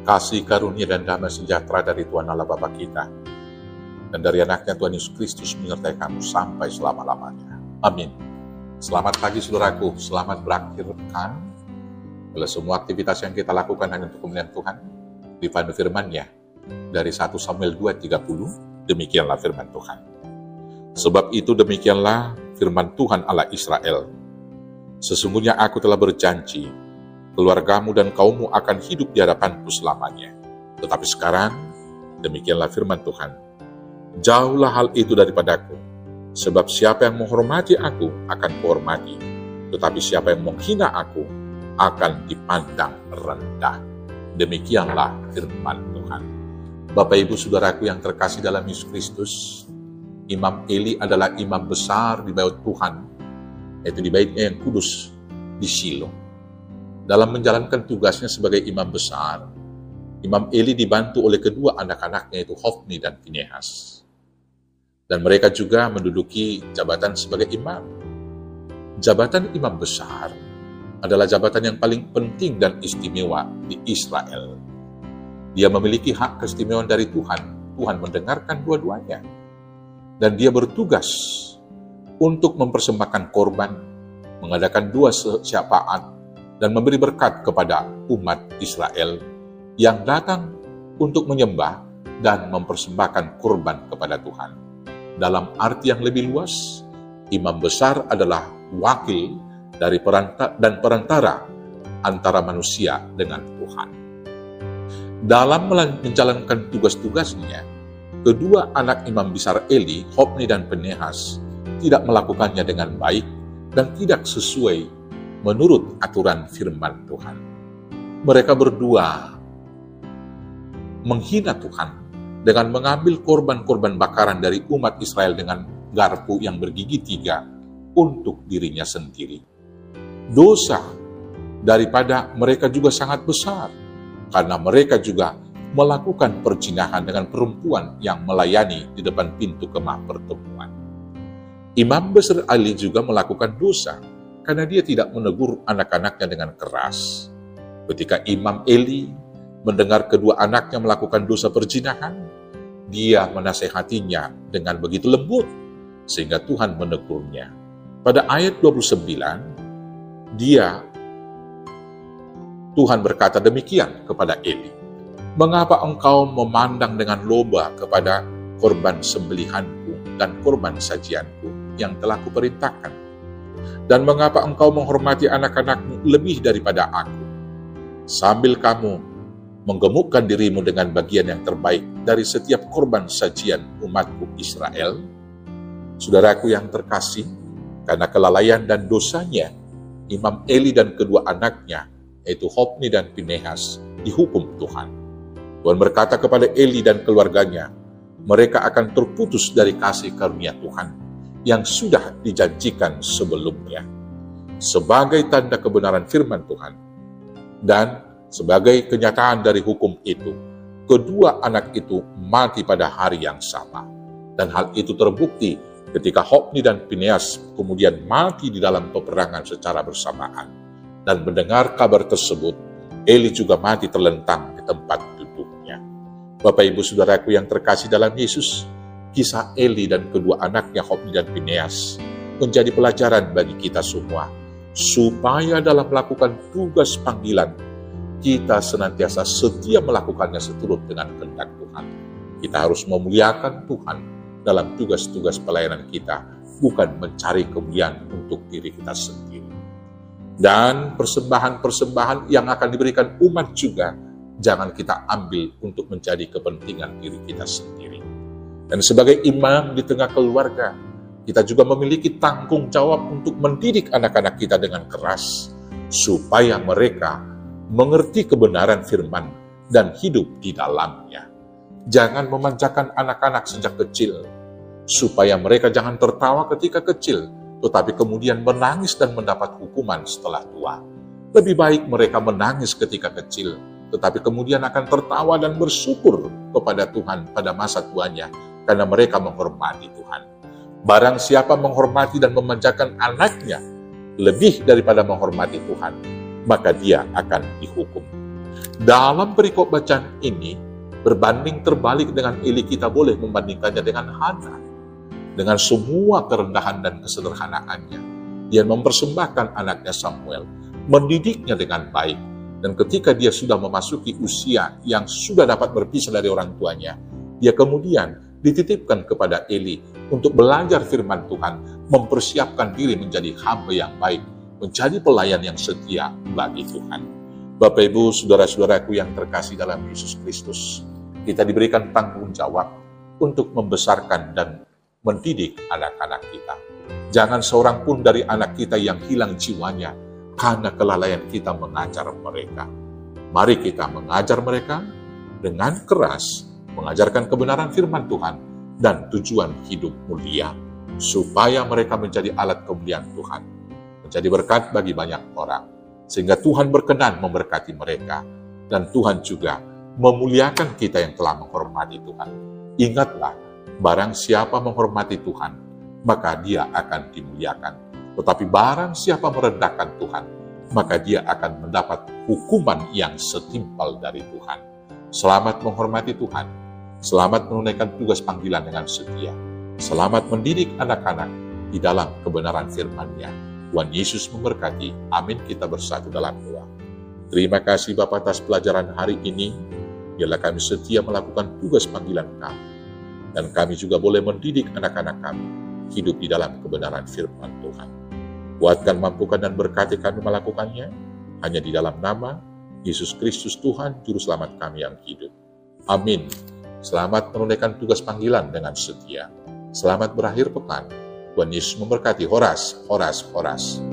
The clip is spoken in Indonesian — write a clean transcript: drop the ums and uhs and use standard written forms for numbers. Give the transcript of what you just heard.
Kasih karunia dan damai sejahtera dari Tuhan Allah Bapa kita dan dari anaknya Tuhan Yesus Kristus menyertai kamu sampai selama-lamanya. Amin. Selamat pagi saudaraku, selamat berakhir pekan. Oleh semua aktivitas yang kita lakukan hanya untuk kemuliaan Tuhan, dipandu firman-Nya dari 1 Samuel 2:30, demikianlah firman Tuhan. Sebab itu demikianlah firman Tuhan Allah Israel. Sesungguhnya aku telah berjanji, keluargamu dan kaummu akan hidup di hadapanku selamanya. Tetapi sekarang, demikianlah firman Tuhan, jauhlah hal itu daripadaku, sebab siapa yang menghormati aku akan kuhormati, tetapi siapa yang menghina aku akan dipandang rendah. Demikianlah firman Tuhan. Bapak Ibu Saudaraku yang terkasih dalam Yesus Kristus, Imam Eli adalah imam besar di bait Tuhan, yaitu di baitnya yang kudus di Shilo. Dalam menjalankan tugasnya sebagai imam besar, Imam Eli dibantu oleh kedua anak-anaknya, yaitu Hofni dan Finehas. Dan mereka juga menduduki jabatan sebagai imam. Jabatan imam besar adalah jabatan yang paling penting dan istimewa di Israel. Dia memiliki hak keistimewaan dari Tuhan. Tuhan mendengarkan dua-duanya. Dan dia bertugas untuk mempersembahkan korban, mengadakan dua syafaat, dan memberi berkat kepada umat Israel yang datang untuk menyembah dan mempersembahkan kurban kepada Tuhan. Dalam arti yang lebih luas, imam besar adalah wakil dari perantara antara manusia dengan Tuhan. Dalam menjalankan tugas-tugasnya, kedua anak imam besar Eli, Hofni dan Finehas, tidak melakukannya dengan baik dan tidak sesuai menurut aturan firman Tuhan. Mereka berdua menghina Tuhan dengan mengambil korban-korban bakaran dari umat Israel dengan garpu yang bergigi 3 untuk dirinya sendiri. Dosa daripada mereka juga sangat besar, karena mereka juga melakukan perzinahan dengan perempuan yang melayani di depan pintu kemah pertemuan. Imam besar Ali juga melakukan dosa, karena dia tidak menegur anak-anaknya dengan keras. Ketika Imam Eli mendengar kedua anaknya melakukan dosa perzinahan, dia menasehatinya dengan begitu lembut, sehingga Tuhan menegurnya. Pada ayat 29, Tuhan berkata demikian kepada Eli, "Mengapa engkau memandang dengan loba kepada korban sembelihanku dan korban sajianku yang telah kuperintahkan? Dan mengapa engkau menghormati anak-anakmu lebih daripada aku? Sambil kamu menggemukkan dirimu dengan bagian yang terbaik dari setiap korban sajian umatku Israel? Saudaraku yang terkasih, karena kelalaian dan dosanya, Imam Eli dan kedua anaknya, yaitu Hofni dan Pinehas, dihukum Tuhan. Tuhan berkata kepada Eli dan keluarganya, mereka akan terputus dari kasih karunia Tuhan yang sudah dijanjikan sebelumnya. Sebagai tanda kebenaran firman Tuhan, dan sebagai kenyataan dari hukum itu, kedua anak itu mati pada hari yang sama. Dan hal itu terbukti ketika Hofni dan Pinehas kemudian mati di dalam peperangan secara bersamaan. Dan mendengar kabar tersebut, Eli juga mati terlentang di tempat duduknya. Bapak Ibu Saudaraku yang terkasih dalam Yesus, kisah Eli dan kedua anaknya Hofni dan Pinehas menjadi pelajaran bagi kita semua, supaya dalam melakukan tugas panggilan, kita senantiasa setia melakukannya seturut dengan kehendak Tuhan. Kita harus memuliakan Tuhan dalam tugas-tugas pelayanan kita, bukan mencari kemuliaan untuk diri kita sendiri. Dan persembahan-persembahan yang akan diberikan umat juga, jangan kita ambil untuk menjadi kepentingan diri kita sendiri. Dan sebagai imam di tengah keluarga, kita juga memiliki tanggung jawab untuk mendidik anak-anak kita dengan keras, supaya mereka mengerti kebenaran firman dan hidup di dalamnya. Jangan memanjakan anak-anak sejak kecil, supaya mereka jangan tertawa ketika kecil, tetapi kemudian menangis dan mendapat hukuman setelah tua. Lebih baik mereka menangis ketika kecil, tetapi kemudian akan tertawa dan bersyukur kepada Tuhan pada masa tuanya, karena mereka menghormati Tuhan. Barang siapa menghormati dan memanjakan anaknya lebih daripada menghormati Tuhan, maka dia akan dihukum. Dalam perikop bacaan ini, berbanding terbalik dengan Eli, kita boleh membandingkannya dengan Hana. Dengan semua kerendahan dan kesederhanaannya, dia mempersembahkan anaknya Samuel, mendidiknya dengan baik, dan ketika dia sudah memasuki usia yang sudah dapat berpisah dari orang tuanya, dia kemudian dititipkan kepada Eli untuk belajar firman Tuhan, mempersiapkan diri menjadi hamba yang baik, menjadi pelayan yang setia bagi Tuhan. Bapak Ibu, saudara-saudaraku yang terkasih dalam Yesus Kristus, kita diberikan tanggung jawab untuk membesarkan dan mendidik anak-anak kita. Jangan seorang pun dari anak kita yang hilang jiwanya karena kelalaian kita mengajar mereka. Mari kita mengajar mereka dengan keras, mengajarkan kebenaran firman Tuhan dan tujuan hidup mulia, supaya mereka menjadi alat kemuliaan Tuhan, menjadi berkat bagi banyak orang, sehingga Tuhan berkenan memberkati mereka, dan Tuhan juga memuliakan kita yang telah menghormati Tuhan. Ingatlah, barang siapa menghormati Tuhan, maka dia akan dimuliakan. Tetapi barang siapa merendahkan Tuhan, maka dia akan mendapat hukuman yang setimpal dari Tuhan. Selamat menghormati Tuhan. Selamat menunaikan tugas panggilan dengan setia. Selamat mendidik anak-anak di dalam kebenaran firman-Nya. Tuhan Yesus memberkati. Amin. Kita bersatu dalam doa. Terima kasih Bapa atas pelajaran hari ini. Biarlah kami setia melakukan tugas panggilan kami. Dan kami juga boleh mendidik anak-anak kami hidup di dalam kebenaran firman Tuhan. Kuatkan, mampukan, dan berkati kami melakukannya hanya di dalam nama Yesus Kristus Tuhan, Juru Selamat kami yang hidup. Amin. Selamat menunaikan tugas panggilan dengan setia. Selamat berakhir pekan. Tuhan Yesus memberkati. Horas, horas, horas.